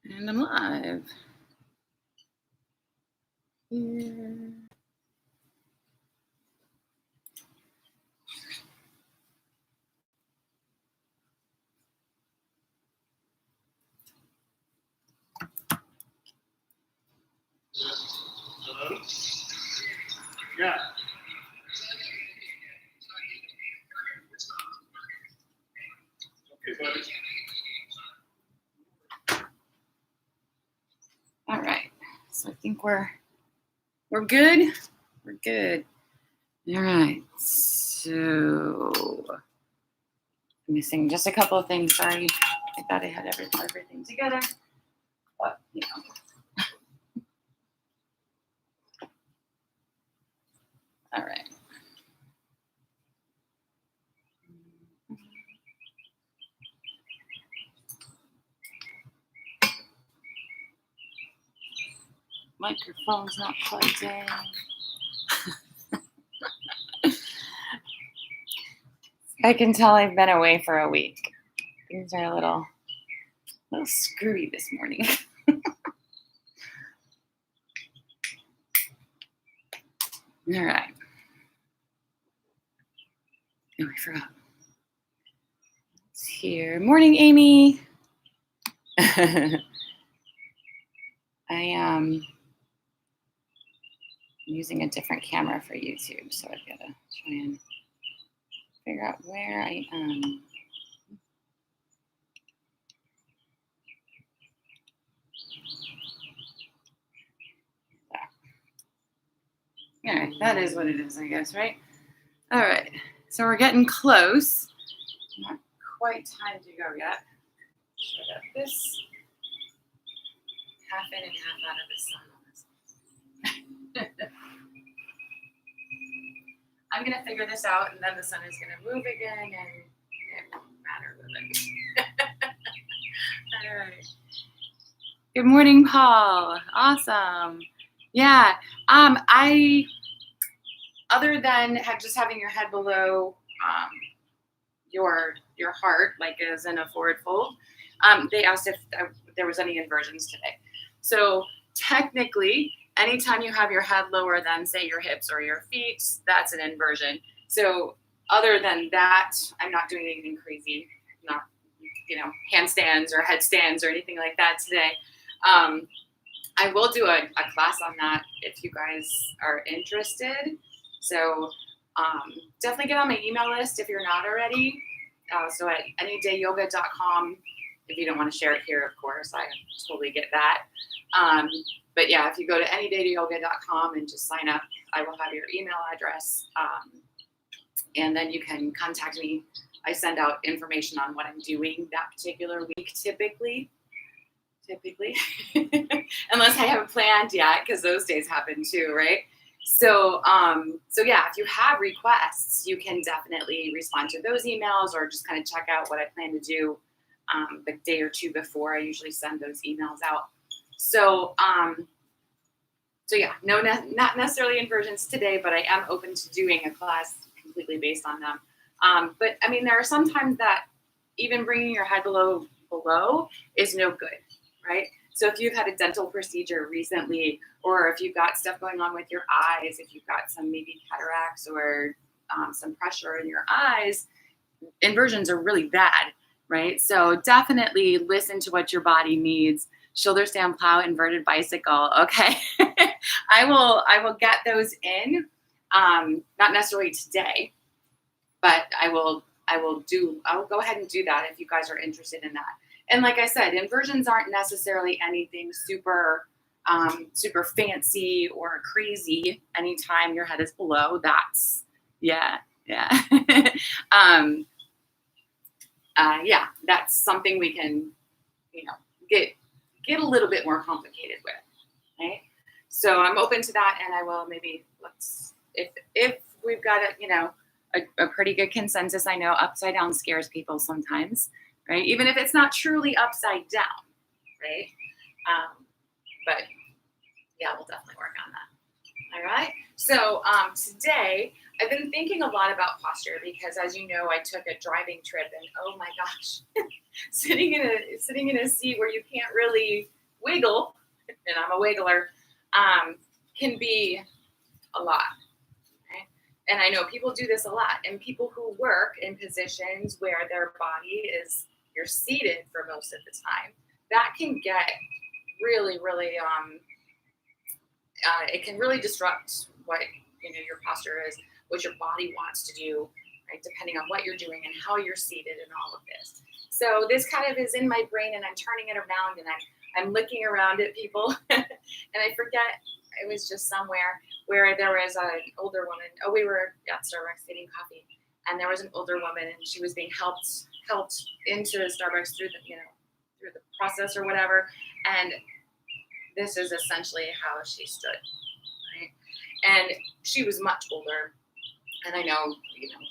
And I'm live. Here. Hello? Yeah. Okay, buddy. All right. So I think we're good. We're good. All right. So I'm missing just a couple of things. Sorry. I thought I had everything together. But All right. Microphone's not plugged in. I can tell I've been away for a week. Things are a little screwy this morning. All right. Oh, I forgot. It's here. Morning, Amy. I am using a different camera for YouTube, so I've got to try and figure out where I am. All right, that is what it is, I guess, right? All right, so we're getting close. Not quite time to go yet. So I got this half in and half out of the sun on this. I'm gonna figure this out, and then the sun is gonna move again, and it won't matter with it. All right. Good morning, Paul. Awesome. Yeah. I other than just having your head below your heart, like as in a forward fold, they asked if there was any inversions today. So technically, anytime you have your head lower than, say, your hips or your feet, that's an inversion. So other than that, I'm not doing anything crazy, not, handstands or headstands or anything like that today. I will do a class on that if you guys are interested. So definitely get on my email list if you're not already. So at anydayyoga.com, if you don't want to share it here, of course, I totally get that. But yeah, if you go to anydayyoga.com and just sign up, I will have your email address. And then you can contact me. I send out information on what I'm doing that particular week, typically, unless I haven't planned yet, because those days happen too, right? So yeah, if you have requests, you can definitely respond to those emails or just kind of check out what I plan to do the day or two before. I usually send those emails out. So yeah, no, not necessarily inversions today, but I am open to doing a class completely based on them. But I mean, there are some times that even bringing your head below is no good, right? So if you've had a dental procedure recently, or if you've got stuff going on with your eyes, if you've got some maybe cataracts or some pressure in your eyes, inversions are really bad, right? So definitely listen to what your body needs. Shoulder stand, plow, inverted bicycle. Okay, I will get those in. Not necessarily today, but I will go ahead and do that if you guys are interested in that. And like I said, inversions aren't necessarily anything super fancy or crazy. Anytime your head is below, that's yeah. That's something we can, get a little bit more complicated with, right? So I'm open to that, and I will maybe if we've got a pretty good consensus. I know upside down scares people sometimes, right? Even if it's not truly upside down, right? But yeah, we'll definitely work on that. All right. So today I've been thinking a lot about posture because, as you know, I took a driving trip, and oh my gosh, sitting in a seat where you can't really wiggle, and I'm a wiggler, can be a lot. Okay? And I know people do this a lot, and people who work in positions where their body is, you're seated for most of the time, that can get really, really, it can really disrupt what your posture is, what your body wants to do, right? Depending on what you're doing and how you're seated and all of this. So this kind of is in my brain, and I'm turning it around, and I'm looking around at people, and I forget. It was just somewhere where there was an older woman. Oh, we were at Starbucks getting coffee, and there was an older woman, and she was being helped into Starbucks through the process or whatever. And this is essentially how she stood, right? And she was much older. And I know,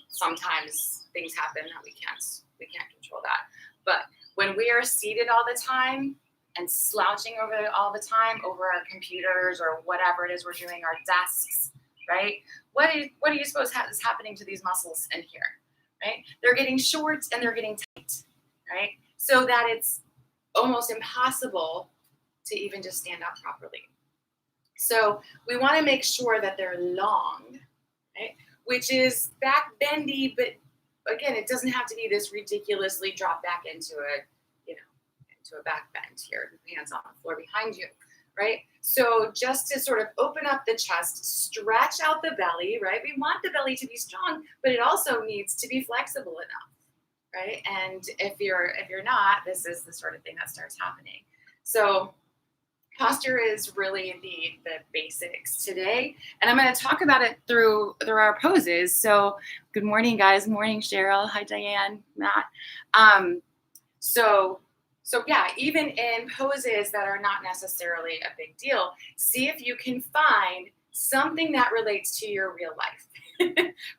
sometimes things happen that we can't control that. But when we are seated all the time and slouching over all the time over our computers or whatever it is we're doing, our desks, right? What do you suppose is happening to these muscles in here, right? They're getting short and they're getting tight, right? So that it's almost impossible to even just stand up properly. So we want to make sure that they're long, right? Which is back bendy, but again, it doesn't have to be this ridiculously drop back into a back bend here, hands on the floor behind you, right? So just to sort of open up the chest, stretch out the belly, right? We want the belly to be strong, but it also needs to be flexible enough, right? And if you're not, this is the sort of thing that starts happening. So posture is really the basics today, and I'm going to talk about it through our poses. So good morning, guys. Morning, Cheryl. Hi, Diane, Matt. So yeah, even in poses that are not necessarily a big deal, see if you can find something that relates to your real life,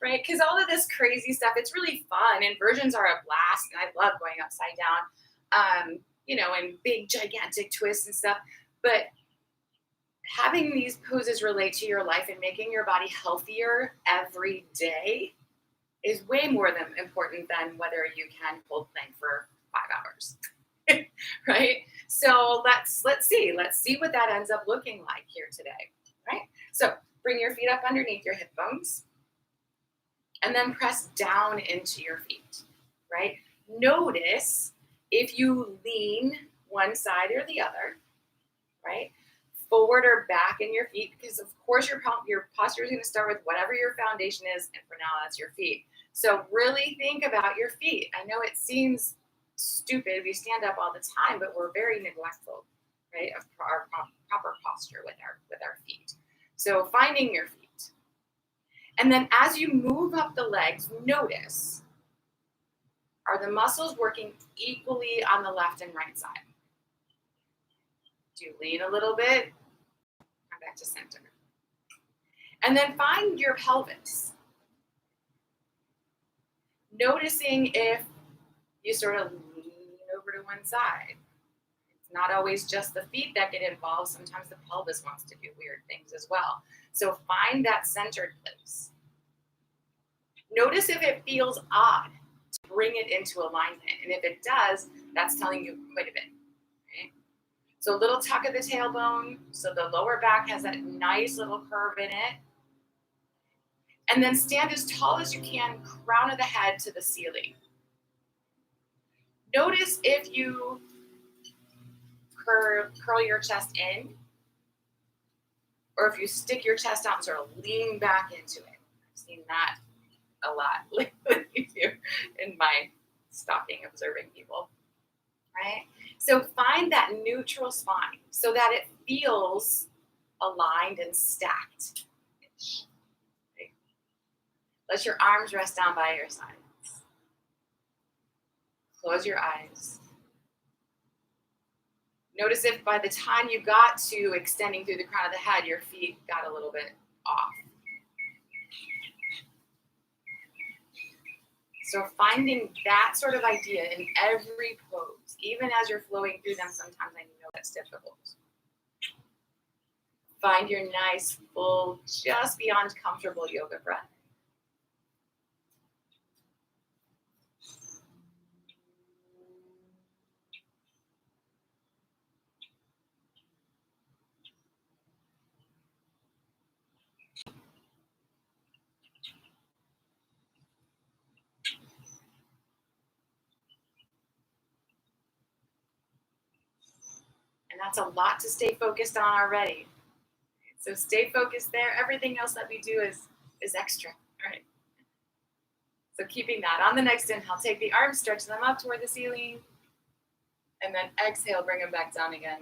right? Because all of this crazy stuff, it's really fun. Inversions are a blast, and I love going upside down, and big, gigantic twists and stuff. But having these poses relate to your life and making your body healthier every day is way more important than whether you can hold plank for 5 hours. Right? So let's see what that ends up looking like here today, right? So bring your feet up underneath your hip bones and then press down into your feet, right? Notice if you lean one side or the other, right? Forward or back in your feet, because of course your posture is going to start with whatever your foundation is, and for now that's your feet. So really think about your feet. I know it seems stupid. We stand up all the time, but we're very neglectful, right, of our proper posture with our feet. So finding your feet. And then as you move up the legs, notice, are the muscles working equally on the left and right side? Do you lean a little bit? Come back to center. And then find your pelvis. Noticing if you sort of lean over to one side. It's not always just the feet that get involved. Sometimes the pelvis wants to do weird things as well. So find that centered place. Notice if it feels odd to bring it into alignment. And if it does, that's telling you quite a bit. Okay? So a little tuck of the tailbone. So the lower back has that nice little curve in it. And then stand as tall as you can, crown of the head to the ceiling. Notice if you curl your chest in, or if you stick your chest out and sort of lean back into it. I've seen that a lot lately in my stalking, observing people, right? So find that neutral spine so that it feels aligned and stacked. Okay. Let your arms rest down by your sides. Close your eyes. Notice if by the time you got to extending through the crown of the head, your feet got a little bit off. So finding that sort of idea in every pose, even as you're flowing through them, sometimes I know that's difficult. Find your nice, full, just beyond comfortable yoga breath. That's a lot to stay focused on already. So stay focused there. Everything else that we do is extra, right? So keeping that. On the next inhale, take the arms, stretch them up toward the ceiling, and then exhale, bring them back down again.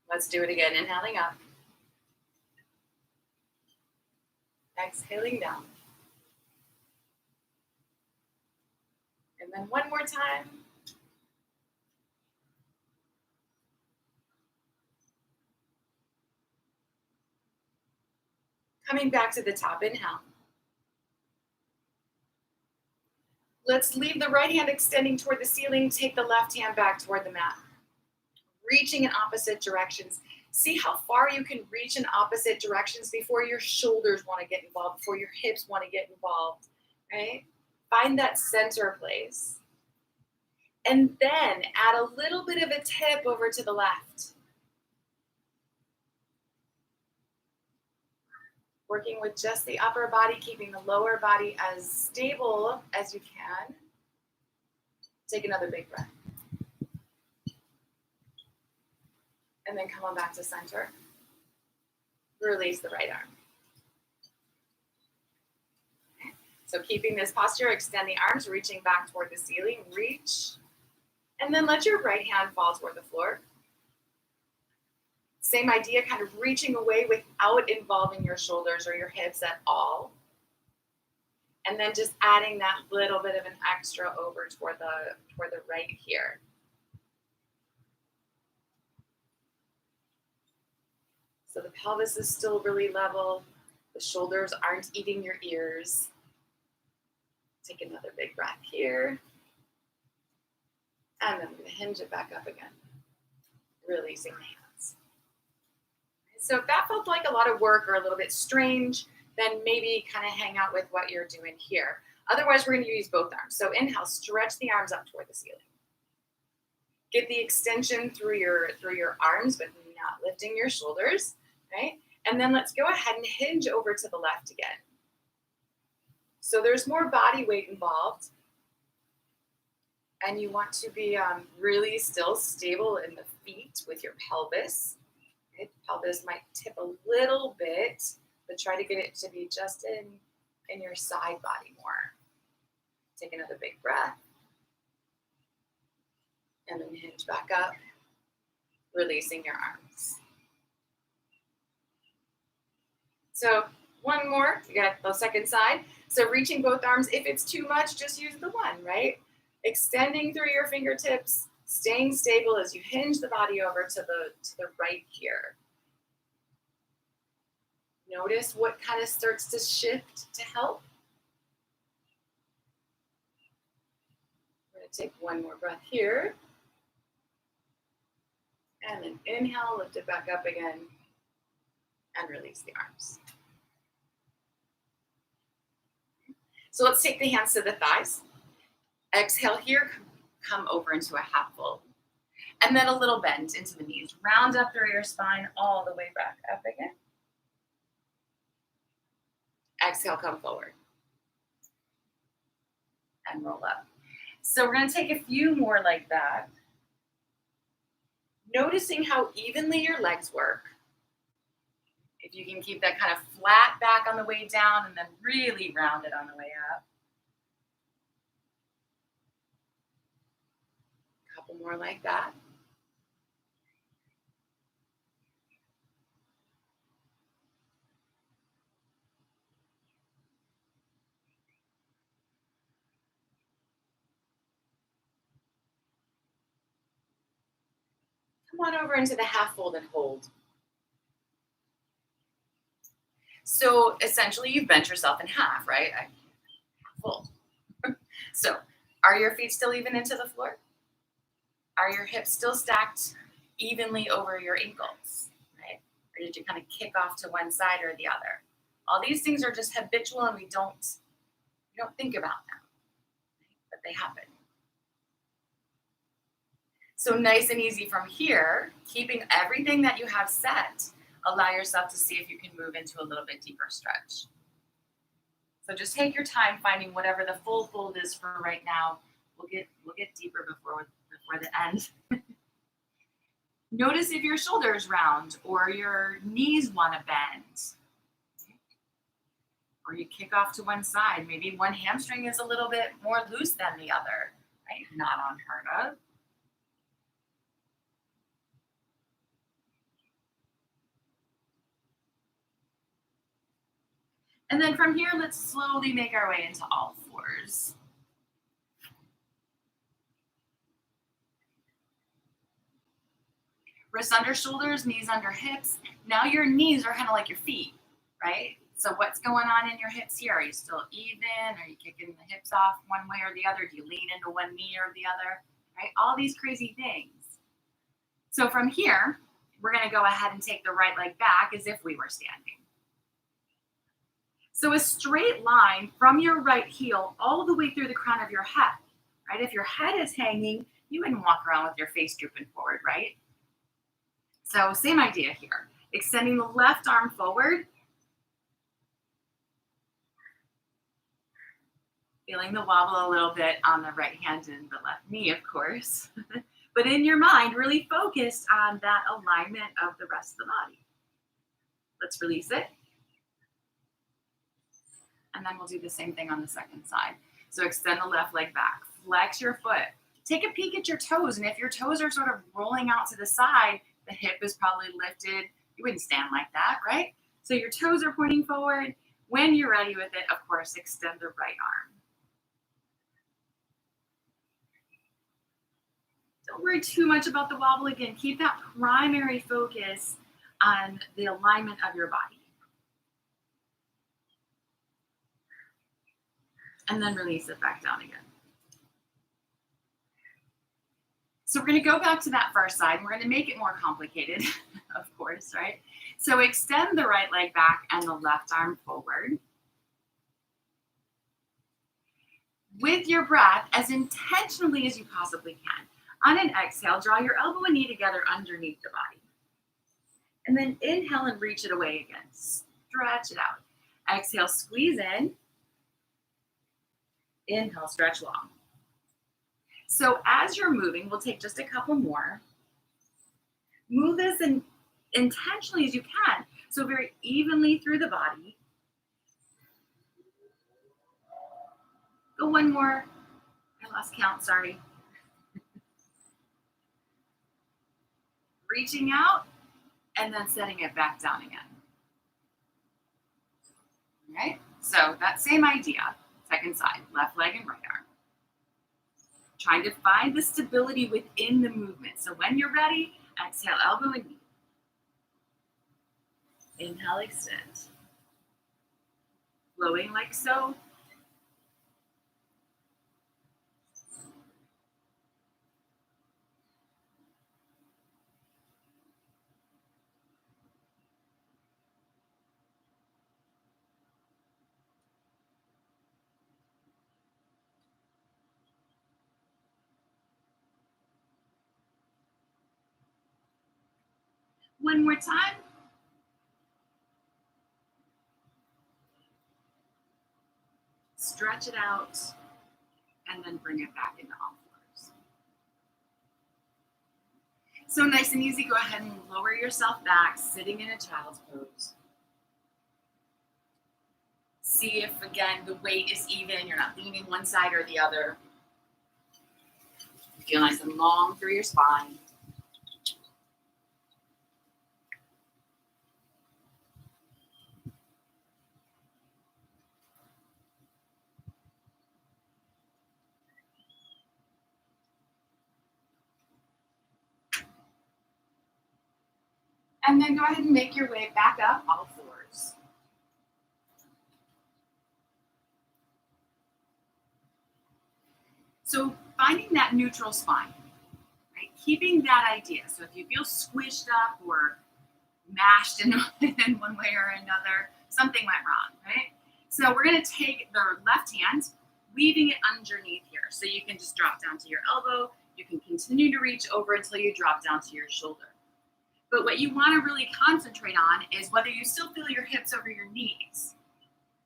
Let's do it again. Inhaling up. Exhaling down. And then one more time. Coming back to the top, inhale. Let's leave the right hand extending toward the ceiling. Take the left hand back toward the mat. Reaching in opposite directions. See how far you can reach in opposite directions before your shoulders want to get involved, before your hips want to get involved, right? Find that center place. And then add a little bit of a tip over to the left. Working with just the upper body, keeping the lower body as stable as you can. Take another big breath. And then come on back to center. Release the right arm. Okay. So keeping this posture, extend the arms, reaching back toward the ceiling. Reach. And then let your right hand fall toward the floor. Same idea, kind of reaching away without involving your shoulders or your hips at all. And then just adding that little bit of an extra over toward the right here. So the pelvis is still really level. The shoulders aren't eating your ears. Take another big breath here. And then I'm going to hinge it back up again. Releasing the hands. So if that felt like a lot of work or a little bit strange, then maybe kind of hang out with what you're doing here. Otherwise, we're going to use both arms. So inhale, stretch the arms up toward the ceiling. Get the extension through your arms, but not lifting your shoulders, right? And then let's go ahead and hinge over to the left again. So there's more body weight involved. And you want to be really still stable in the feet with your pelvis. Okay? Pelvis might tip a little bit, but try to get it to be just in your side body more. Take another big breath. And then hinge back up, releasing your arms. So one more, you got the second side. So reaching both arms, if it's too much, just use the one, right? Extending through your fingertips, staying stable as you hinge the body over to the right here. Notice what kind of starts to shift to help. We're going to take one more breath here. And then inhale, lift it back up again, and release the arms. So let's take the hands to the thighs. Exhale here, come over into a half fold. And then a little bend into the knees. Round up through your spine all the way back up again. Exhale, come forward. And roll up. So we're going to take a few more like that. Noticing how evenly your legs work. If you can keep that kind of flat back on the way down and then really rounded on the way up. A couple more like that. Come on over into the half fold and hold. So essentially you've bent yourself in half, right? Fold. So are your feet still even into the floor? Are your hips still stacked evenly over your ankles, right? Or did you kind of kick off to one side or the other? All these things are just habitual and we don't think about them, but they happen. So nice and easy from here, keeping everything that you have set, allow yourself to see if you can move into a little bit deeper stretch. So just take your time finding whatever the full fold is for right now. We'll get deeper before or the end. Notice if your shoulder is round or your knees want to bend. Or you kick off to one side. Maybe one hamstring is a little bit more loose than the other, right? Not unheard of. And then from here, let's slowly make our way into all fours. Wrists under shoulders, knees under hips. Now your knees are kind of like your feet, right? So what's going on in your hips here? Are you still even? Are you kicking the hips off one way or the other? Do you lean into one knee or the other? Right? All these crazy things. So from here, we're going to go ahead and take the right leg back as if we were standing. So a straight line from your right heel all the way through the crown of your head, right? If your head is hanging, you wouldn't walk around with your face drooping forward, right? So same idea here. Extending the left arm forward. Feeling the wobble a little bit on the right hand and the left knee, of course. But in your mind, really focused on that alignment of the rest of the body. Let's release it. And then we'll do the same thing on the second side. So extend the left leg back. Flex your foot. Take a peek at your toes. And if your toes are sort of rolling out to the side, the hip is probably lifted. You wouldn't stand like that, right? So your toes are pointing forward. When you're ready with it, of course, extend the right arm. Don't worry too much about the wobble again. Keep that primary focus on the alignment of your body. And then release it back down again. So we're going to go back to that first side, and we're going to make it more complicated, of course, right? So extend the right leg back and the left arm forward. With your breath, as intentionally as you possibly can. On an exhale, draw your elbow and knee together underneath the body. And then inhale and reach it away again. Stretch it out. Exhale, squeeze in. Inhale, stretch long. So as you're moving, we'll take just a couple more. Move this in intentionally as you can. So very evenly through the body. Go one more. I lost count, sorry. Reaching out and then setting it back down again. All right, so that same idea, second side, left leg and right arm. Trying to find the stability within the movement. So when you're ready, exhale, elbow and knee. Inhale, extend. Flowing like so. One more time. Stretch it out and then bring it back into all fours. So nice and easy, go ahead and lower yourself back, sitting in a child's pose. See if, again, the weight is even, you're not leaning one side or the other. Feel nice and long through your spine. And then go ahead and make your way back up all fours. So finding that neutral spine, right? Keeping that idea. So if you feel squished up or mashed in one way or another, something went wrong, right? So we're going to take the left hand, weaving it underneath here. So you can just drop down to your elbow. You can continue to reach over until you drop down to your shoulder. But what you want to really concentrate on is whether you still feel your hips over your knees.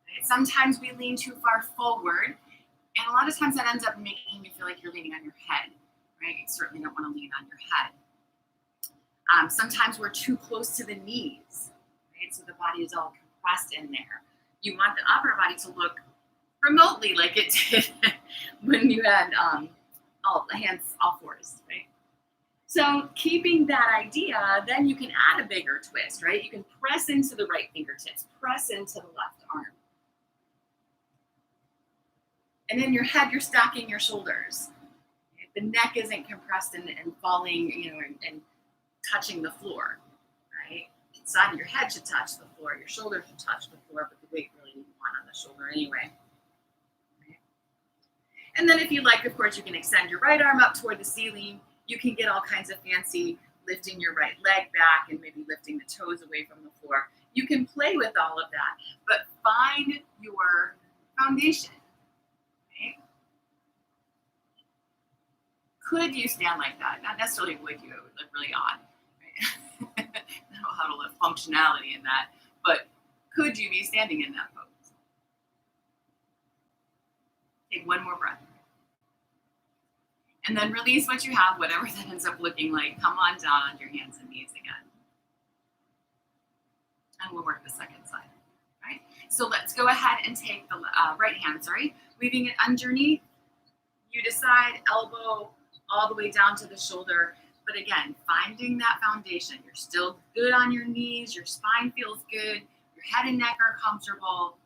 Right? Sometimes we lean too far forward, and a lot of times that ends up making you feel like you're leaning on your head. right? You certainly don't want to lean on your head. Sometimes we're too close to the knees, right? So the body is all compressed in there. You want the upper body to look remotely like it did when you had all hands, all fours, right? So keeping that idea, then you can add a bigger twist, right? You can press into the right fingertips, press into the left arm. And in your head, you're stacking your shoulders. The neck isn't compressed and falling, and touching the floor, right? The side of your head should touch the floor. Your shoulders should touch the floor, but the weight really you want on the shoulder anyway. Right? And then if you like, of course, you can extend your right arm up toward the ceiling. You can get all kinds of fancy, lifting your right leg back and maybe lifting the toes away from the floor. You can play with all of that, but find your foundation. Right? Could you stand like that? Not necessarily would you, it would look really odd. Right? I don't know how to live functionality in that, but could you be standing in that pose? Take one more breath. And then release what you have, whatever that ends up looking like. Come on down on your hands and knees again. And we'll work the second side, right? So let's go ahead and take the right hand, weaving it underneath. You decide, elbow all the way down to the shoulder. But again, finding that foundation. You're still good on your knees. Your spine feels good. Your head and neck are comfortable.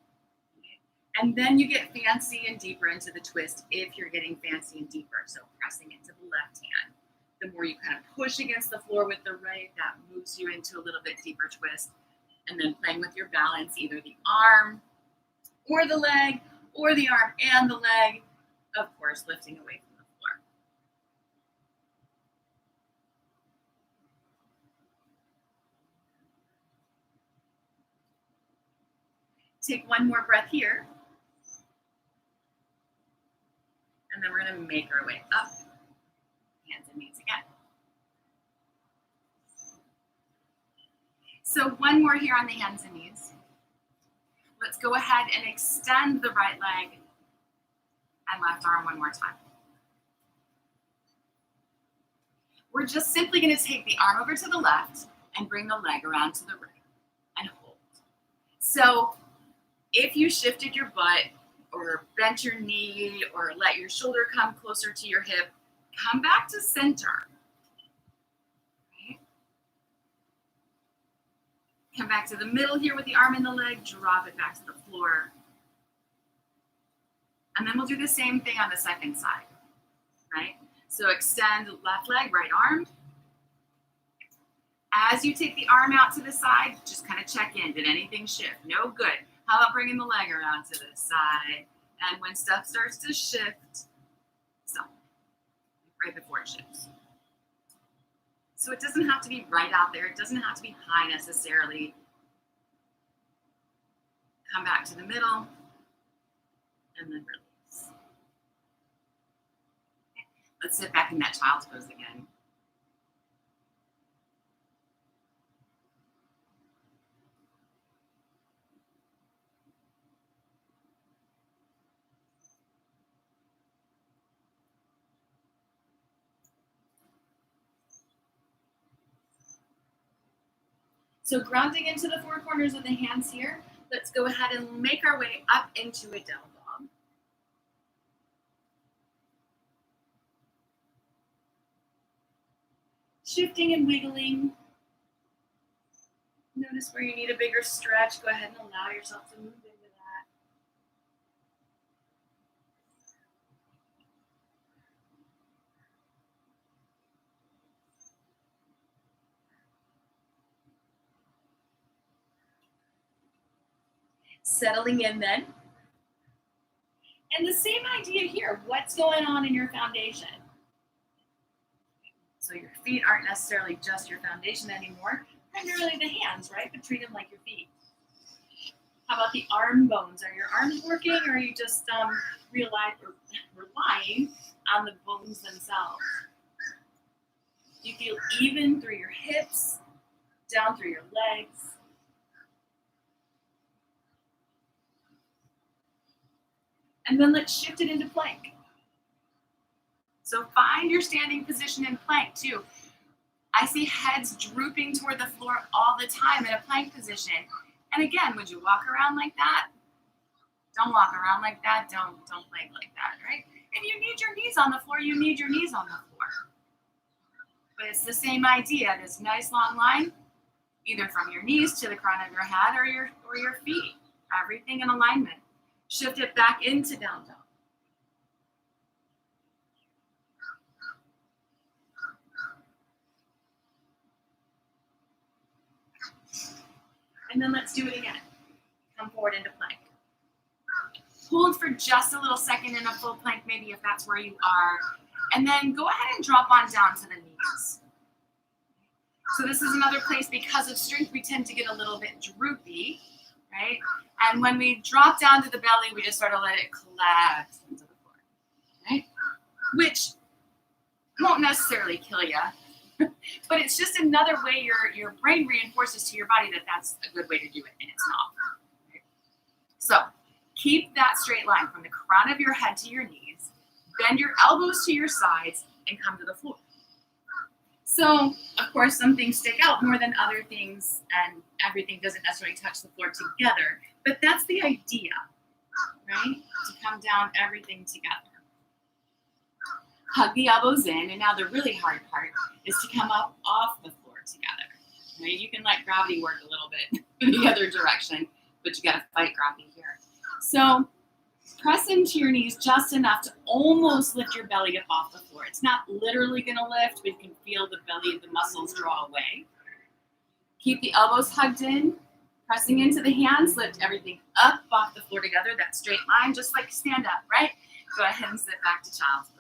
And then you get fancy and deeper into the twist if you're getting fancy and deeper. So pressing into the left hand. The more you kind of push against the floor with the right, that moves you into a little bit deeper twist. And then playing with your balance, either the arm or the leg, or the arm and the leg, of course, lifting away from the floor. Take one more breath here. And then we're going to make our way up, hands and knees again. So one more here on the hands and knees. Let's go ahead and extend the right leg and left arm one more time. We're just simply going to take the arm over to the left and bring the leg around to the right and hold. So if you shifted your butt or bent your knee or let your shoulder come closer to your hip, come back to center. Right? Come back to the middle here with the arm and the leg, drop it back to the floor. And then we'll do the same thing on the second side, right? So extend left leg, right arm. As you take the arm out to the side, just kind of check in. Did anything shift? No, good. How about bringing the leg around to the side? And when stuff starts to shift, stop right before it shifts. So it doesn't have to be right out there. It doesn't have to be high necessarily. Come back to the middle and then release. Okay. Let's sit back in that child's pose again. So grounding into the four corners of the hands here, let's go ahead and make our way up into a down dog. Shifting and wiggling. Notice where you need a bigger stretch. Go ahead and allow yourself to move into that. Settling in then. And the same idea here. What's going on in your foundation? So your feet aren't necessarily just your foundation anymore. Primarily the hands, right? But treat them like your feet. How about the arm bones? Are your arms working, or are you just relying on the bones themselves? You feel even through your hips, down through your legs. And then let's shift it into plank. So find your standing position in plank too. I see heads drooping toward the floor all the time in a plank position. And again, would you walk around like that? Don't walk around like that. Don't plank like that, right? If you need your knees on the floor, you need your knees on the floor. But it's the same idea, this nice long line, either from your knees to the crown of your head or your feet. Everything in alignment. Shift it back into down dog. And then let's do it again. Come forward into plank. Hold for just a little second in a full plank, maybe if that's where you are. And then go ahead and drop on down to the knees. So this is another place, because of strength, we tend to get a little bit droopy, right? And when we drop down to the belly, we just sort of let it collapse into the floor, right? Which won't necessarily kill you, but it's just another way your brain reinforces to your body that that's a good way to do it, and it's not. Right? So keep that straight line from the crown of your head to your knees, bend your elbows to your sides, and come to the floor. So, of course, some things stick out more than other things, and everything doesn't necessarily touch the floor together, but that's the idea, right? To come down everything together. Hug the elbows in, and now the really hard part is to come up off the floor together. Right? You can let gravity work a little bit in the other direction, but you gotta fight gravity here. So press into your knees just enough to almost lift your belly up off the floor. It's not literally gonna lift, but you can feel the belly, the muscles draw away. Keep the elbows hugged in, pressing into the hands, lift everything up off the floor together, that straight line, just like stand up, right? Go ahead and sit back to child's pose.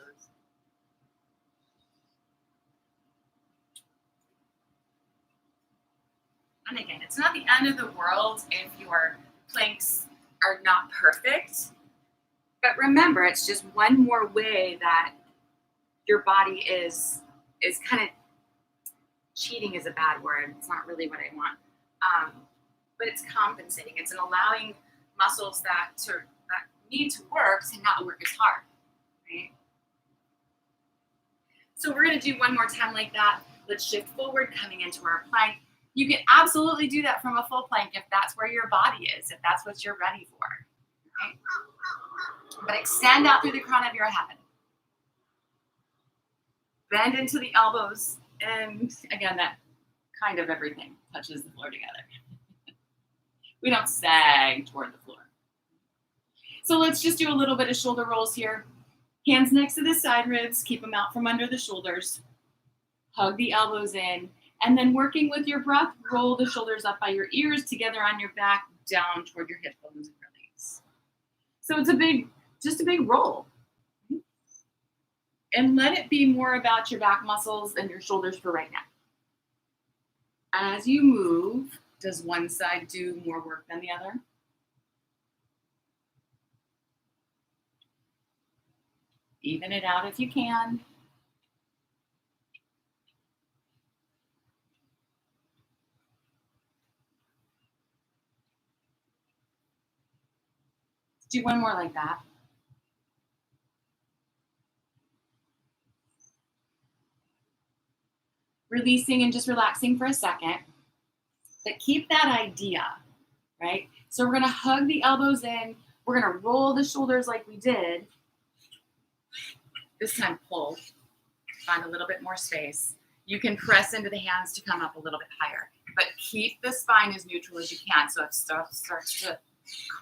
And again, it's not the end of the world if your planks are not perfect. But remember, it's just one more way that your body is kind of, cheating is a bad word. It's not really what I want. But it's compensating. It's an allowing muscles that need to work to not work as hard, right? So we're going to do one more time like that. Let's shift forward, coming into our plank. You can absolutely do that from a full plank if that's where your body is, if that's what you're ready for. Okay? But extend out through the crown of your head. Bend into the elbows, and again, that kind of everything touches the floor together. We don't sag toward the floor. So let's just do a little bit of shoulder rolls here. Hands next to the side ribs, keep them out from under the shoulders. Hug the elbows in, and then working with your breath, roll the shoulders up by your ears, together on your back, down toward your hip bones and release. So it's just a big roll. And let it be more about your back muscles than your shoulders for right now. As you move, does one side do more work than the other? Even it out if you can. Let's do one more like that. Releasing and just relaxing for a second. But keep that idea, right? So we're gonna hug the elbows in. We're gonna roll the shoulders like we did. This time pull, find a little bit more space. You can press into the hands to come up a little bit higher, but keep the spine as neutral as you can. So if stuff starts to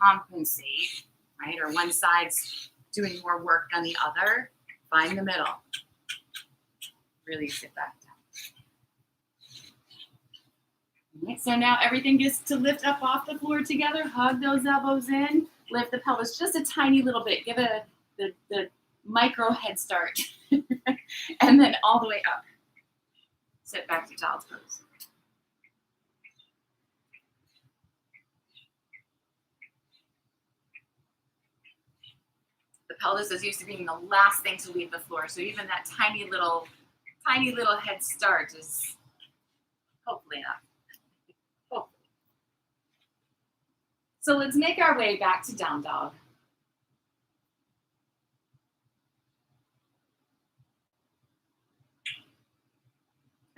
compensate, right? Or one side's doing more work than the other, find the middle. Release it back down. Right, so now everything gets to lift up off the floor together. Hug those elbows in. Lift the pelvis just a tiny little bit. Give it the micro head start. And then all the way up. Sit back to child's pose. The pelvis is used to being the last thing to leave the floor. So even that tiny little head start is hopefully enough. So let's make our way back to down dog.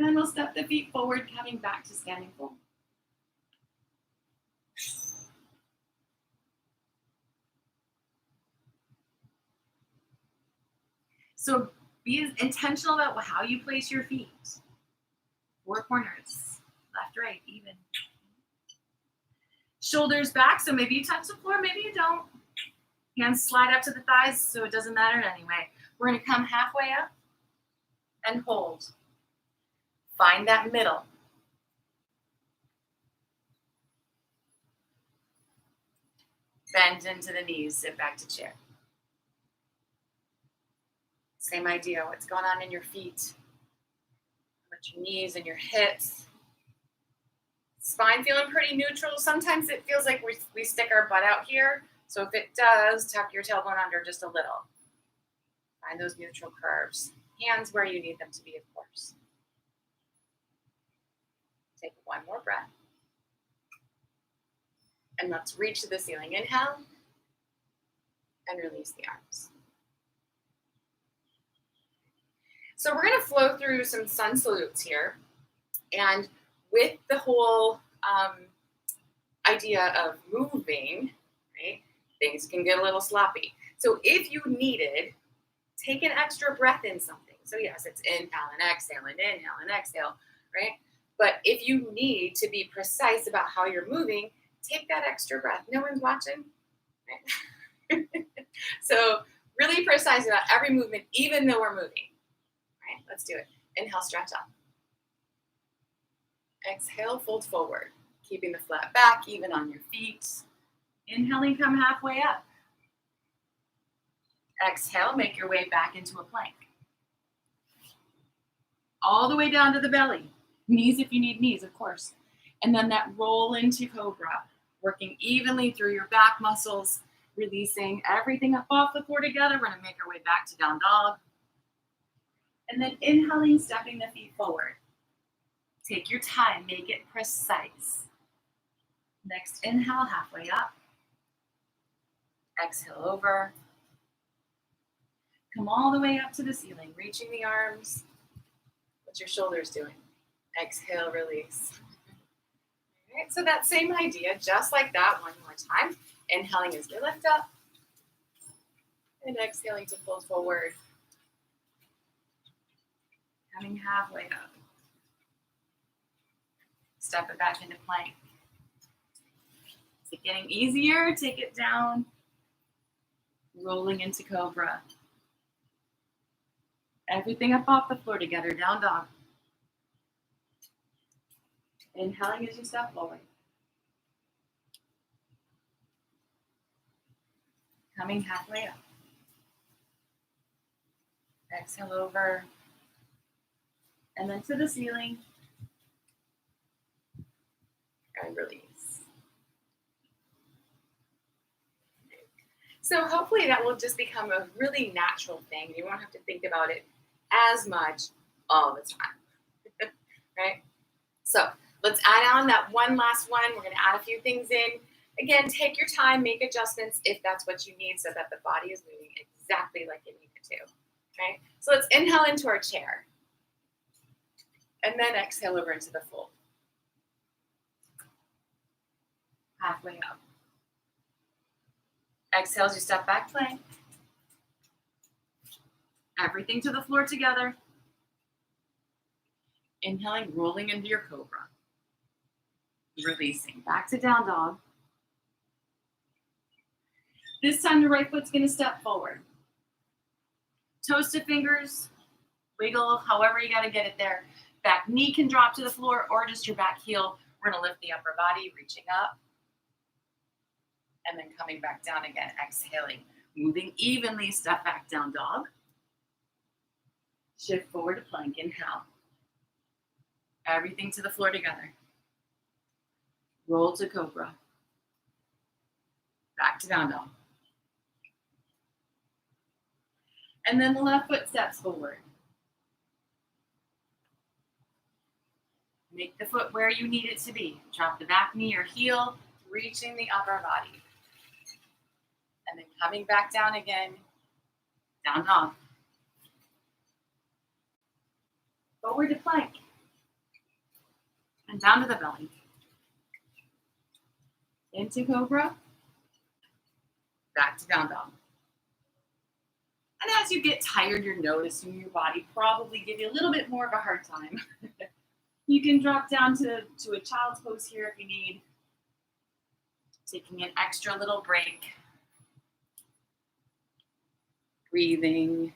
then we'll step the feet forward, coming back to standing fold. So be intentional about how you place your feet. Four corners, left, right, even. Shoulders back, so maybe you touch the floor, maybe you don't. Hands slide up to the thighs, so it doesn't matter anyway. We're gonna come halfway up and hold. Find that middle. Bend into the knees, sit back to chair. Same idea, what's going on in your feet, with your knees and your hips. Spine feeling pretty neutral. Sometimes it feels like we stick our butt out here. So if it does, tuck your tailbone under just a little. Find those neutral curves. Hands where you need them to be, of course. Take one more breath. And let's reach to the ceiling. Inhale. And release the arms. So we're going to flow through some sun salutes here. And with the whole idea of moving, right, things can get a little sloppy. So if you needed, take an extra breath in something. So yes, it's inhale and exhale and inhale and exhale, right? But if you need to be precise about how you're moving, take that extra breath. No one's watching, right? So really precise about every movement, even though we're moving, right? Let's do it. Inhale, stretch up. Exhale, fold forward, keeping the flat back, even on your feet. Inhaling, come halfway up. Exhale, make your way back into a plank. All the way down to the belly. Knees if you need knees, of course. And then that roll into cobra, working evenly through your back muscles, releasing everything up off the floor together. We're gonna make our way back to down dog. And then inhaling, stepping the feet forward. Take your time, make it precise. Next inhale, halfway up. Exhale over. Come all the way up to the ceiling, reaching the arms. What's your shoulders doing? Exhale, release. All right, so that same idea, just like that, one more time. Inhaling as we lift up. And exhaling to fold forward. Coming halfway up. Step it back into plank. Is it getting easier? Take it down. Rolling into cobra. Everything up off the floor together, down dog. Inhaling as you step forward. Coming halfway up. Exhale over. And then to the ceiling. And release. So hopefully that will just become a really natural thing. You won't have to think about it as much all the time, right? So let's add on that one last one. We're gonna add a few things in. Again, take your time, make adjustments if that's what you need so that the body is moving exactly like it needed to, okay? So let's inhale into our chair. And then exhale over into the fold. Halfway up. Exhale as you step back, plank. Everything to the floor together. Inhaling, rolling into your cobra. Releasing, back to down dog. This time the right foot's gonna step forward. Toes to fingers, wiggle, however you gotta get it there. Back knee can drop to the floor or just your back heel. We're gonna lift the upper body, reaching up. And then coming back down again, exhaling. Moving evenly, step back, down dog. Shift forward to plank, inhale. Everything to the floor together. Roll to cobra. Back to down dog. And then the left foot steps forward. Make the foot where you need it to be. Drop the back knee or heel, reaching the upper body. And then coming back down again, down dog. Forward to plank. and down to the belly. Into cobra, back to down dog. And as you get tired, you're noticing your body probably give you a little bit more of a hard time. You can drop down to a child's pose here if you need. Taking an extra little break. Breathing.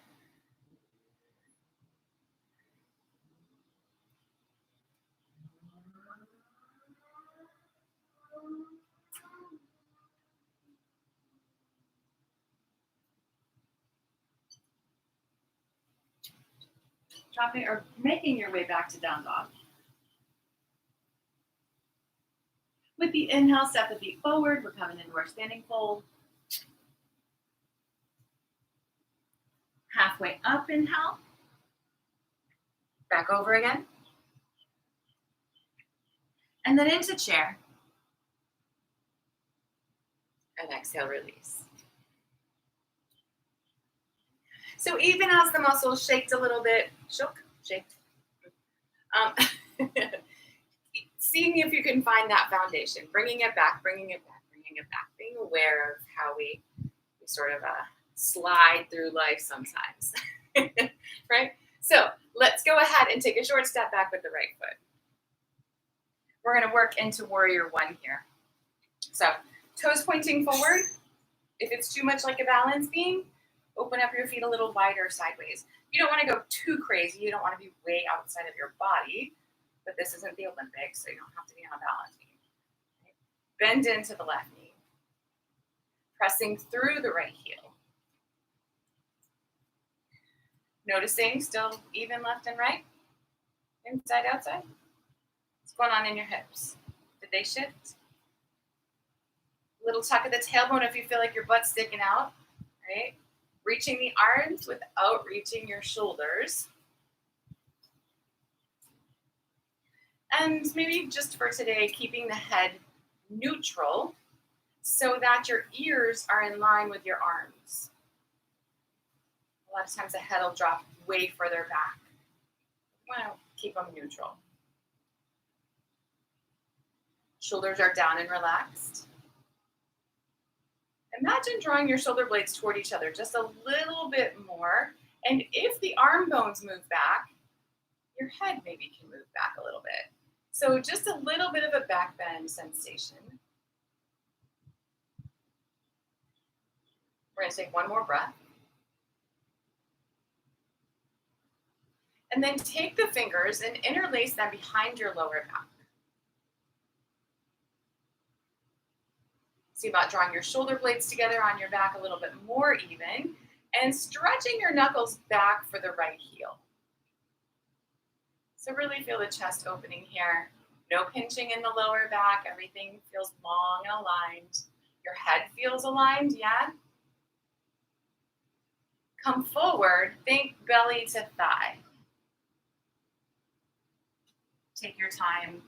Dropping or making your way back to down dog. With the inhale, step the feet forward. We're coming into our standing fold. Halfway up, inhale. Back over again. And then into chair. And exhale, release. So even as the muscles shaked a little bit, shaked. Seeing if you can find that foundation, bringing it back, being aware of how we sort of slide through life sometimes, right? So let's go ahead and take a short step back with the right foot. We're going to work into warrior one here. So toes pointing forward. If it's too much like a balance beam, open up your feet a little wider sideways. You don't want to go too crazy. You don't want to be way outside of your body, but this isn't the Olympics, so you don't have to be on a balance beam. Bend into the left knee, pressing through the right heel. Noticing still even left and right, inside, outside. What's going on in your hips? Did they shift? Little tuck of the tailbone if you feel like your butt's sticking out, right? Reaching the arms without reaching your shoulders. And maybe just for today, keeping the head neutral so that your ears are in line with your arms. A lot of times the head will drop way further back. You want to keep them neutral. Shoulders are down and relaxed. Imagine drawing your shoulder blades toward each other just a little bit more. And if the arm bones move back, your head maybe can move back a little bit. So just a little bit of a back bend sensation. We're going to take one more breath. And then take the fingers and interlace them behind your lower back. See about drawing your shoulder blades together on your back a little bit more even and stretching your knuckles back for the right heel. So really feel the chest opening here. No pinching in the lower back. Everything feels long and aligned. Your head feels aligned, yeah? Come forward, think belly to thigh. Take your time.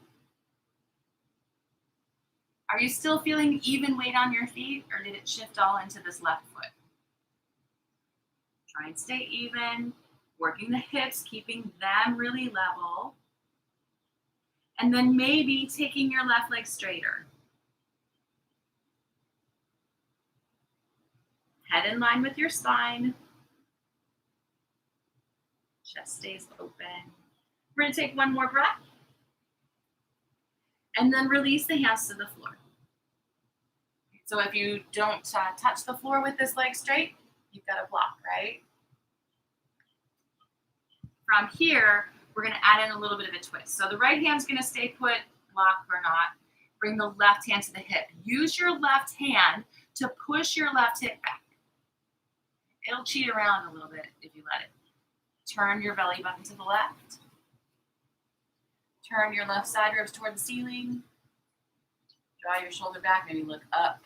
Are you still feeling even weight on your feet, or did it shift all into this left foot? Try and stay even, working the hips, keeping them really level. And then maybe taking your left leg straighter. Head in line with your spine. Chest stays open. We're going to take one more breath. And then release the hands to the floor. So if you don't touch the floor with this leg straight, you've got a block, right? From here, we're going to add in a little bit of a twist. So the right hand's going to stay put, block or not. Bring the left hand to the hip. Use your left hand to push your left hip back. It'll cheat around a little bit if you let it. Turn your belly button to the left. Turn your left side ribs toward the ceiling. Draw your shoulder back, maybe look up.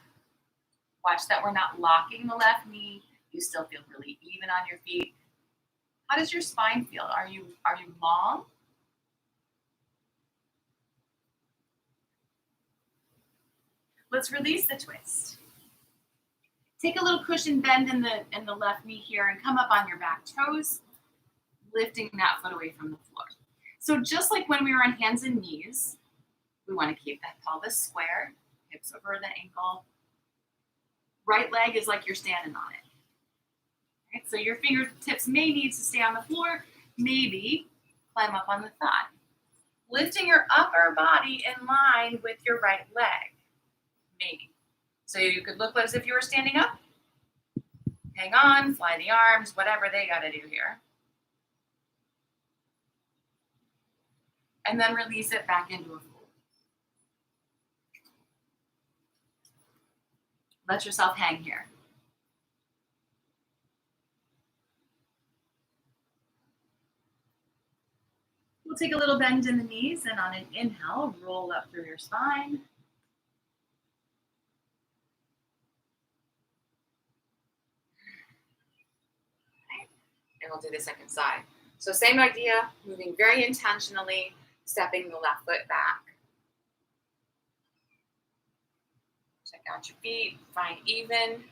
Watch that we're not locking the left knee. You still feel really even on your feet. How does your spine feel? Are you long? Let's release the twist. Take a little cushion bend in the left knee here and come up on your back toes, lifting that foot away from the floor. So just like when we were on hands and knees, We want to keep that pelvis square, hips over the ankle. Right leg is like you're standing on it. Right? So your fingertips may need to stay on the floor, maybe climb up on the thigh. Lifting your upper body in line with your right leg, maybe. So you could look as if you were standing up. Hang on, fly the arms, whatever they got to do here. And then release it back into a fold. Let yourself hang here. We'll take a little bend in the knees, and on an inhale, roll up through your spine. And we'll do the second side. So same idea, moving very intentionally, stepping the left foot back. Check out your feet, find even,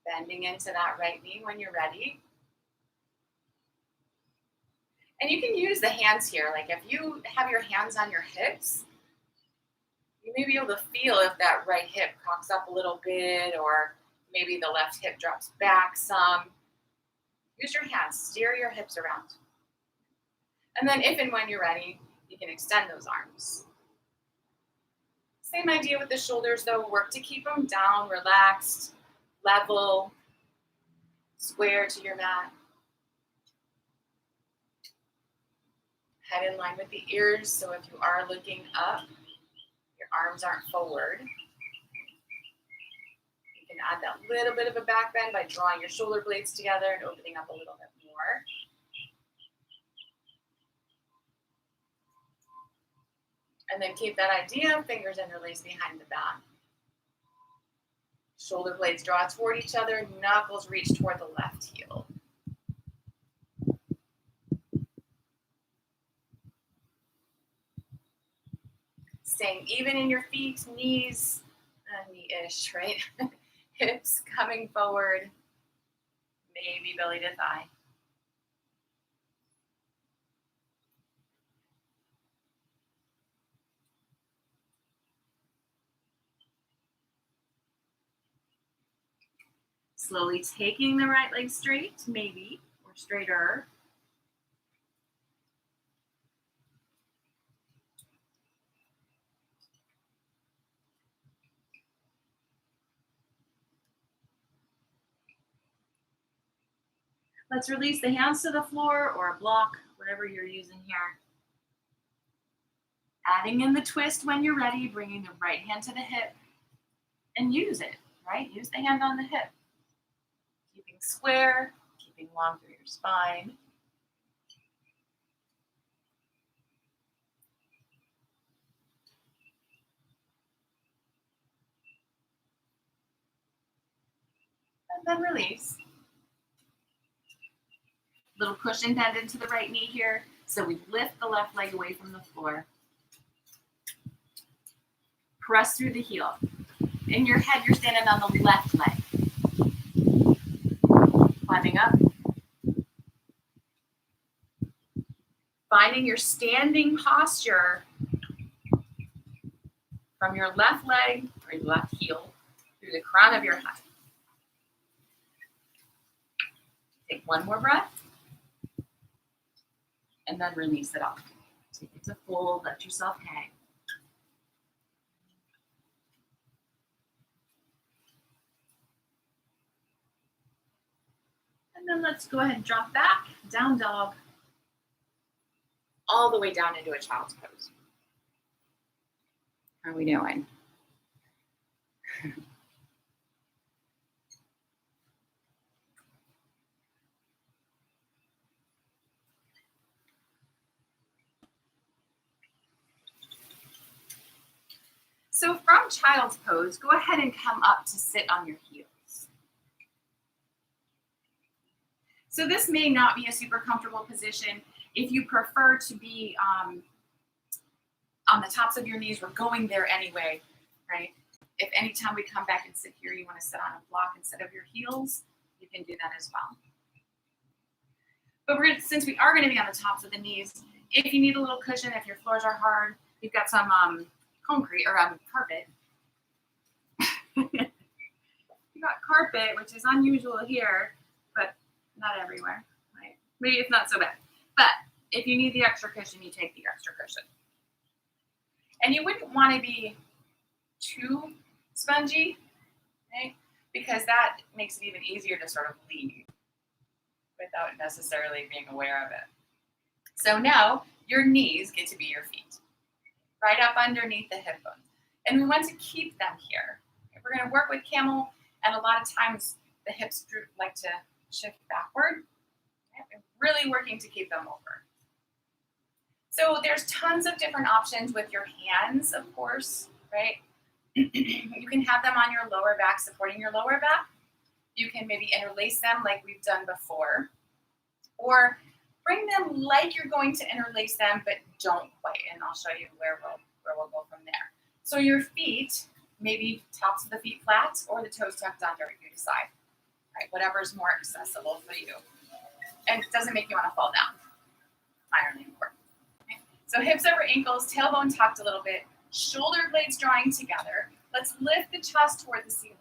bending into that right knee when you're ready. And you can use the hands here. Like if you have your hands on your hips, you may be able to feel if that right hip cocks up a little bit, or maybe the left hip drops back some. Use your hands, steer your hips around. And then if and when you're ready, you can extend those arms. Same idea with the shoulders though, work to keep them down, relaxed, level, square to your mat. Head in line with the ears, so if you are looking up, your arms aren't forward. You can add that little bit of a back bend by drawing your shoulder blades together and opening up a little bit more. And then keep that idea, fingers interlaced behind the back. Shoulder blades draw toward each other, knuckles reach toward the left heel. Staying even in your feet, knees, knee-ish, right? Hips coming forward, maybe belly to thigh. Slowly taking the right leg straight, maybe, or straighter. Let's release the hands to the floor or a block, whatever you're using here. Adding in the twist when you're ready, bringing the right hand to the hip, and use it, right? Use the hand on the hip. Keeping square, keeping long through your spine. And then release. Little cushion bend into the right knee here. So we lift the left leg away from the floor. Press through the heel. In your head, you're standing on the left leg. Climbing up. Finding your standing posture from your left leg or your left heel through the crown of your head. Take one more breath. And then release it off. Take it to full, let yourself hang. And then let's go ahead and drop back, down dog, all the way down into a child's pose. How are we doing? So from child's pose, go ahead and come up to sit on your heels. So this may not be a super comfortable position. If you prefer to be on the tops of your knees, we're going there anyway, right? If anytime we come back and sit here, you want to sit on a block instead of your heels, you can do that as well. But since we are going to be on the tops of the knees, if you need a little cushion, if your floors are hard, you've got some concrete or carpet. You got carpet, which is unusual here, but not everywhere, right? Maybe it's not so bad. But if you need the extra cushion, you take the extra cushion. And you wouldn't want to be too spongy, right? Because that makes it even easier to sort of leave without necessarily being aware of it. So now your knees get to be your feet, right up underneath the hip bones. And we want to keep them here. We're going to work with camel, and a lot of times the hips like to shift backward. Okay? Really working to keep them over. So there's tons of different options with your hands, of course, right? You can have them on your lower back, supporting your lower back. You can maybe interlace them like we've done before. Or bring them like you're going to interlace them, but don't quite. And I'll show you where we'll go from there. So your feet, maybe tops of the feet flat or the toes tucked under, you decide. Right? Whatever's more accessible for you. And it doesn't make you want to fall down. Ironing important. Okay? So hips over ankles, tailbone tucked a little bit, shoulder blades drawing together. Let's lift the chest toward the ceiling.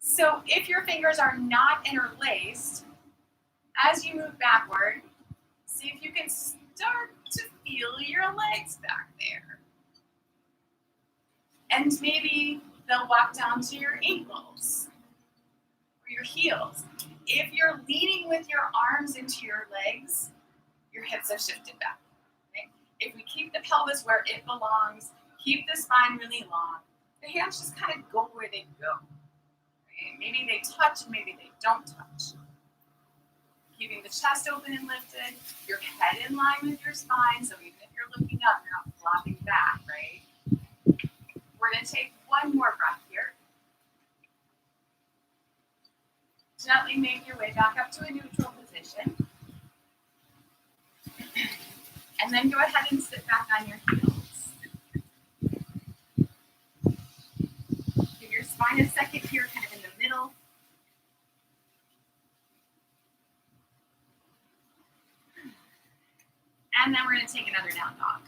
So if your fingers are not interlaced, as you move backward, see if you can start to feel your legs back there. And maybe they'll walk down to your ankles or your heels. If you're leaning with your arms into your legs, your hips have shifted back. Okay? If we keep the pelvis where it belongs, keep the spine really long, the hands just kind of go where they go. Okay? Maybe they touch and maybe they don't touch. Keeping the chest open and lifted, your head in line with your spine, so even if you're looking up, you're not flopping back, right? We're going to take one more breath here. Gently make your way back up to a neutral position. And then go ahead and sit back on your heels. Give your spine a second here, kind of in the middle. And then we're going to take another down dog.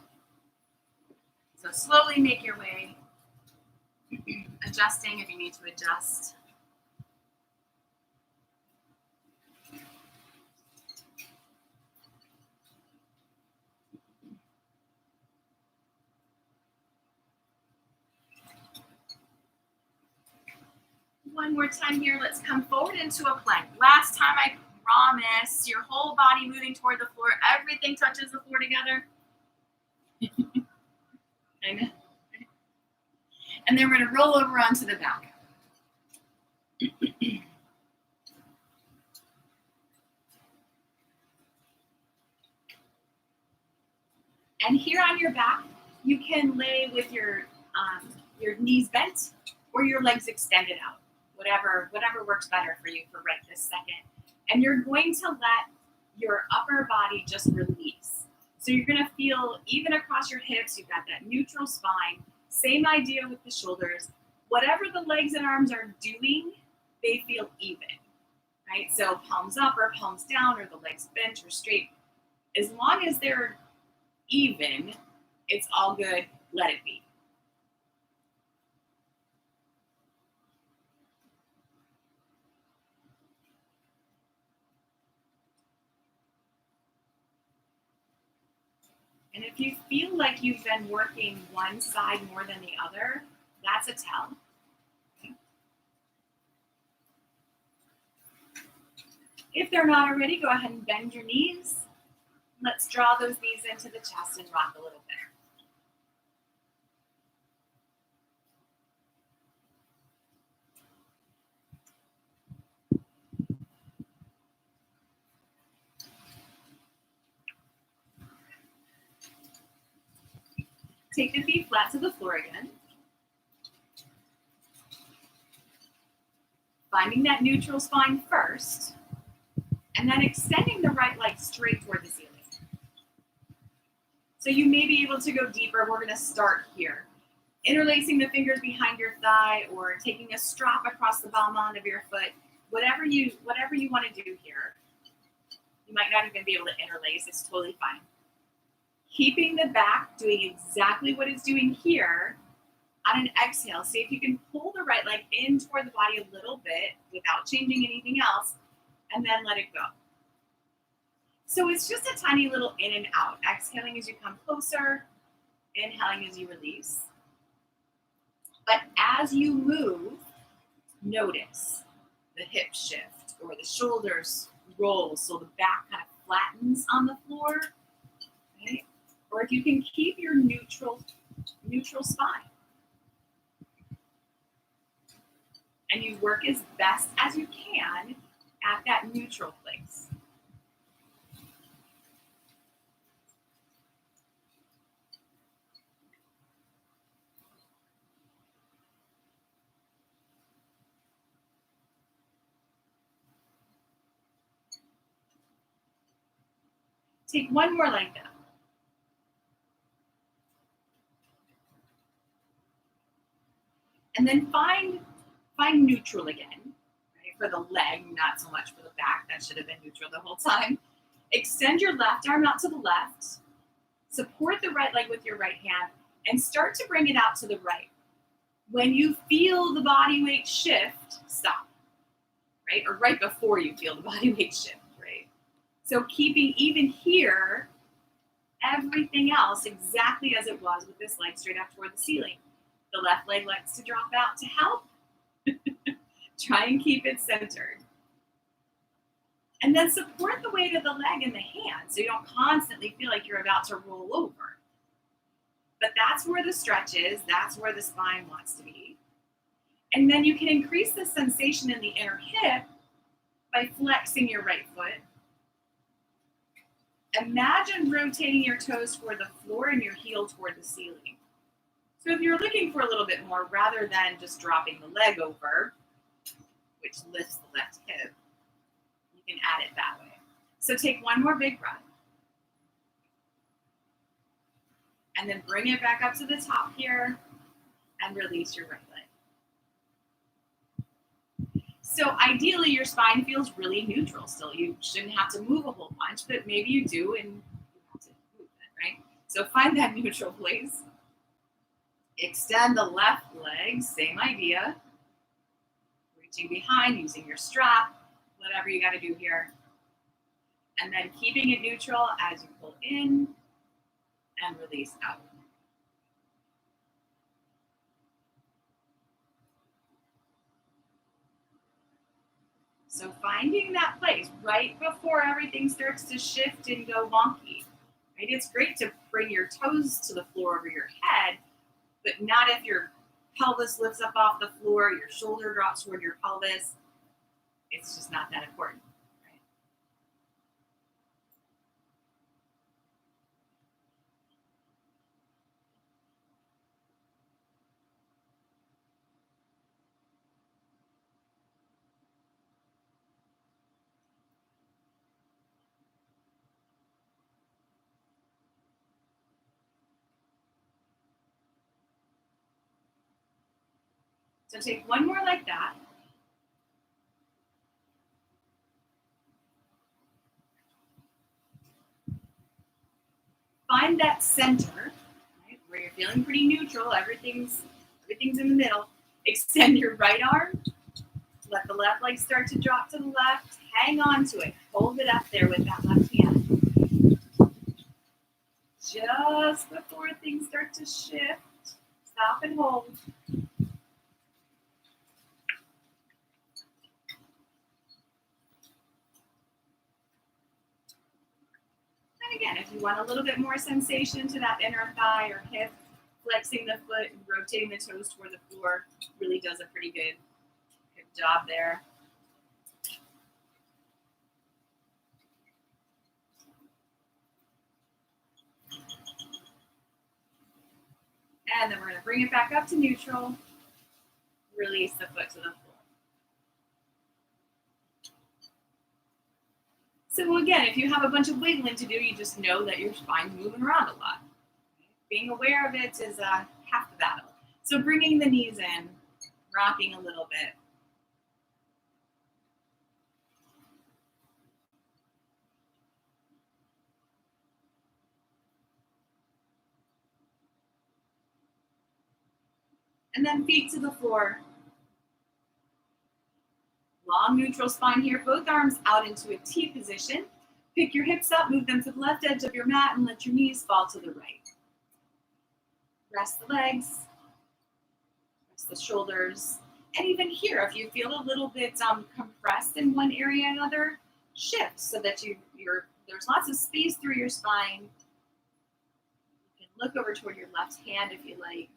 So slowly make your way, adjusting if you need to adjust. One more time here. Let's come forward into a plank. Last time I promise your whole body moving toward the floor. Everything touches the floor together. I know. And then we're going to roll over onto the back. And here on your back, you can lay with your knees bent or your legs extended out. Whatever works better for you for right this second. And you're going to let your upper body just release. So you're going to feel even across your hips, you've got that neutral spine. Same idea with the shoulders. Whatever the legs and arms are doing, they feel even, right? So palms up or palms down or the legs bent or straight. As long as they're even, it's all good. Let it be. And if you feel like you've been working one side more than the other, that's a tell. Okay. If they're not already, go ahead and bend your knees. Let's draw those knees into the chest and rock a little bit. Take the feet flat to the floor again. Finding that neutral spine first, and then extending the right leg straight toward the ceiling. So you may be able to go deeper. We're going to start here. Interlacing the fingers behind your thigh or taking a strap across the ball mound of your foot. Whatever you want to do here. You might not even be able to interlace. It's totally fine. Keeping the back doing exactly what it's doing here. On an exhale, see if you can pull the right leg in toward the body a little bit without changing anything else, and then let it go. So it's just a tiny little in and out. Exhaling as you come closer, inhaling as you release. But as you move, notice the hip shift or the shoulders roll so the back kind of flattens on the floor. Okay? Or if you can keep your neutral spine. And you work as best as you can at that neutral place. Take one more like that. And then find neutral again, right? For the leg, not so much for the back. That should have been neutral the whole time. Extend your left arm out to the left. Support the right leg with your right hand and start to bring it out to the right. When you feel the body weight shift, stop, right? Or right before you feel the body weight shift, right? So keeping even here, everything else exactly as it was with this leg straight up toward the ceiling. The left leg likes to drop out to help. Try and keep it centered. And then support the weight of the leg in the hand so you don't constantly feel like you're about to roll over. But that's where the stretch is. That's where the spine wants to be. And then you can increase the sensation in the inner hip by flexing your right foot. Imagine rotating your toes toward the floor and your heel toward the ceiling. So if you're looking for a little bit more, rather than just dropping the leg over, which lifts the left hip, you can add it that way. So take one more big breath. And then bring it back up to the top here and release your right leg. So ideally your spine feels really neutral still. You shouldn't have to move a whole bunch, but maybe you do and you have to move it, right? So find that neutral place. Extend the left leg, same idea. Reaching behind, using your strap, whatever you got to do here. And then keeping it neutral as you pull in and release out. So finding that place right before everything starts to shift and go wonky. Right? It's great to bring your toes to the floor over your head, but not if your pelvis lifts up off the floor, your shoulder drops toward your pelvis. It's just not that important. Right? So take one more like that. Find that center, right, where you're feeling pretty neutral. Everything's in the middle. Extend your right arm. Let the left leg start to drop to the left. Hang on to it. Hold it up there with that left hand. Just before things start to shift, stop and hold. And again, if you want a little bit more sensation to that inner thigh or hip, flexing the foot and rotating the toes toward the floor really does a pretty good job there. And then we're going to bring it back up to neutral. Release the foot to the floor. So again, if you have a bunch of wiggling to do, you just know that your spine's moving around a lot. Being aware of it is half the battle. So bringing the knees in, rocking a little bit. And then feet to the floor. Long neutral spine here, both arms out into a T position. Pick your hips up, move them to the left edge of your mat, and let your knees fall to the right. Rest the legs, rest the shoulders. And even here, if you feel a little bit compressed in one area or another, shift so that there's lots of space through your spine. You can look over toward your left hand if you like.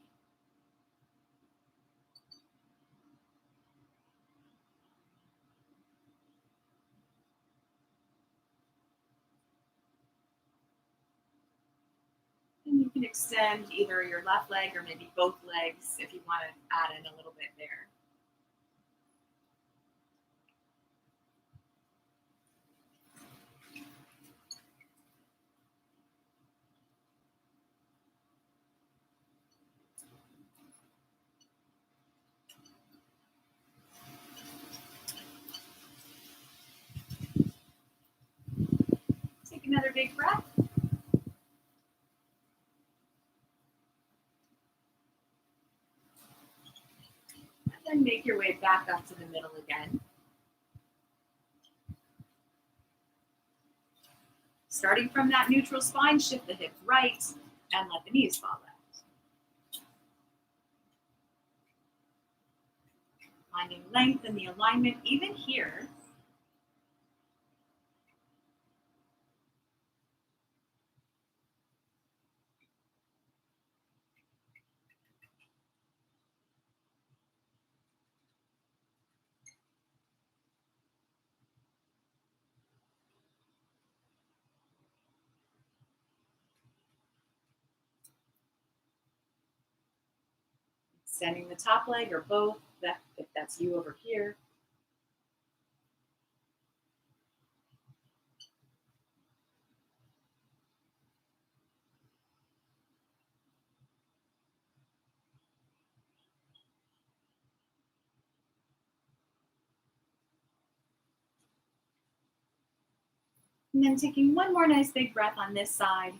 And you can extend either your left leg or maybe both legs if you want to add in a little bit there. Take another big breath. And then make your way back up to the middle again. Starting from that neutral spine, shift the hips right and let the knees fall left. Finding length in the alignment, even here. Extending the top leg or both, if that's you over here. And then taking one more nice big breath on this side.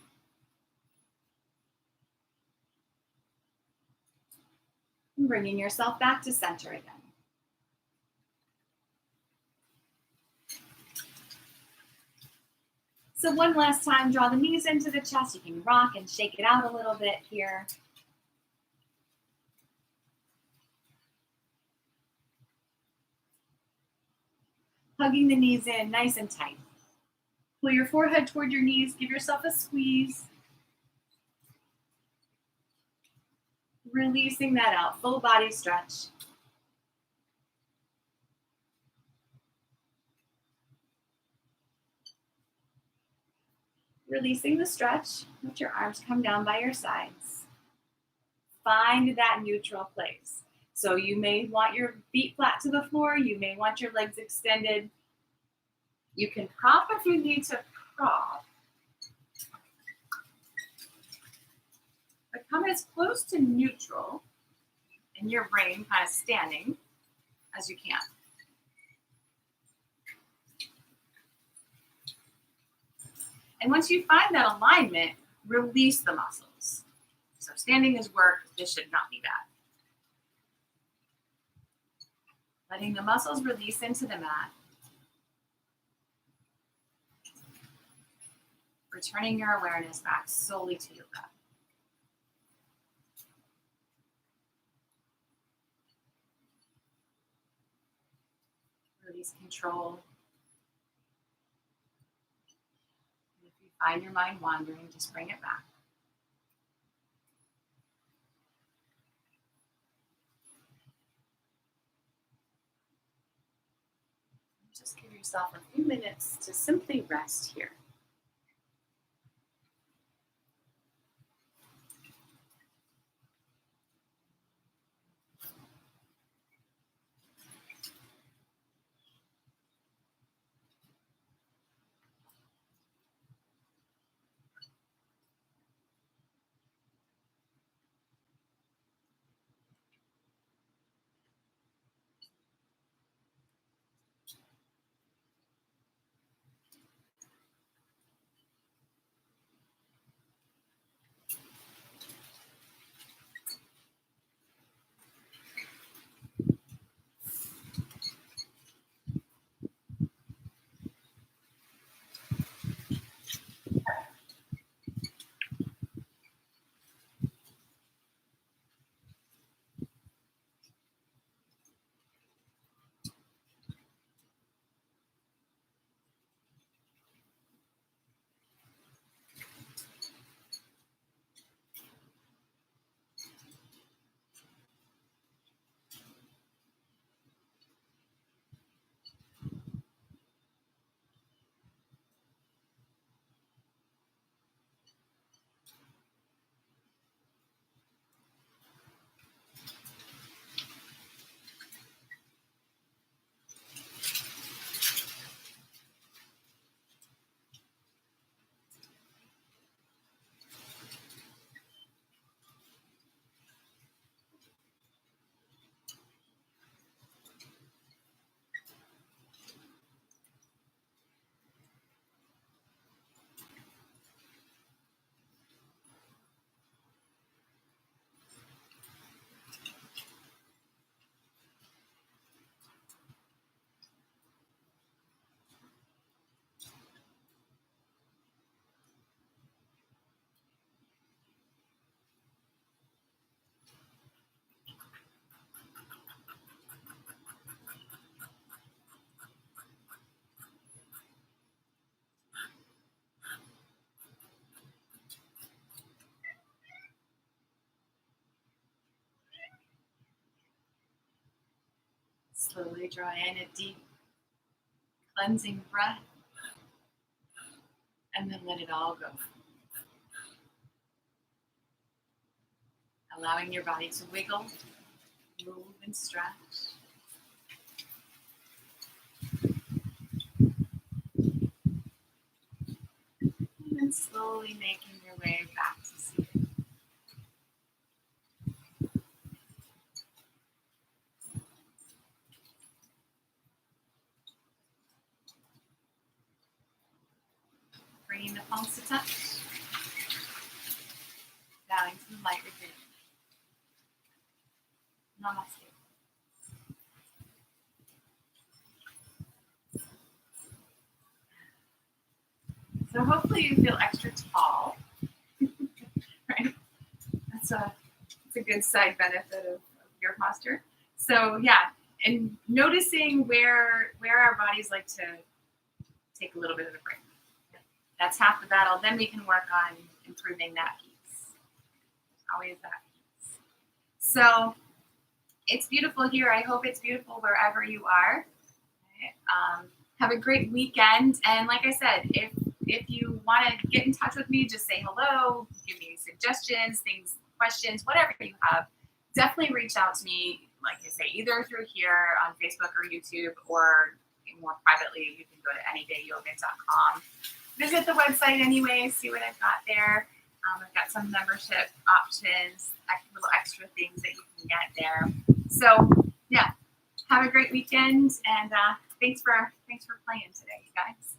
And bringing yourself back to center again. So one last time, draw the knees into the chest. You can rock and shake it out a little bit here. Hugging the knees in nice and tight. Pull your forehead toward your knees. Give yourself a squeeze. Releasing that out. Full body stretch. Releasing the stretch. Let your arms come down by your sides. Find that neutral place. So you may want your feet flat to the floor. You may want your legs extended. You can prop if you need to prop. But come as close to neutral in your brain, kind of standing, as you can. And once you find that alignment, release the muscles. So standing is work. This should not be bad. Letting the muscles release into the mat. Returning your awareness back solely to your breath. Release control. And if you find your mind wandering, just bring it back. Just give yourself a few minutes to simply rest here. Slowly draw in a deep cleansing breath and then let it all go. Allowing your body to wiggle, move, and stretch. And then slowly making your way back to seated. Bringing the palms to touch. Bowing to the light within. Namaste. So hopefully you feel extra tall, right? That's a good side benefit of your posture. So yeah, and noticing where our bodies like to take a little bit of a break. That's half the battle. Then we can work on improving that piece. Always that piece. So it's beautiful here. I hope it's beautiful wherever you are. Okay. Have a great weekend. And like I said, if you want to get in touch with me, just say hello, give me suggestions, things, questions, whatever you have. Definitely reach out to me, like I say, either through here on Facebook or YouTube, or more privately, you can go to anydayyoga.com. Visit the website anyway, see what I've got there. I've got some membership options, little extra things that you can get there. So yeah, have a great weekend, and thanks for playing today, you guys.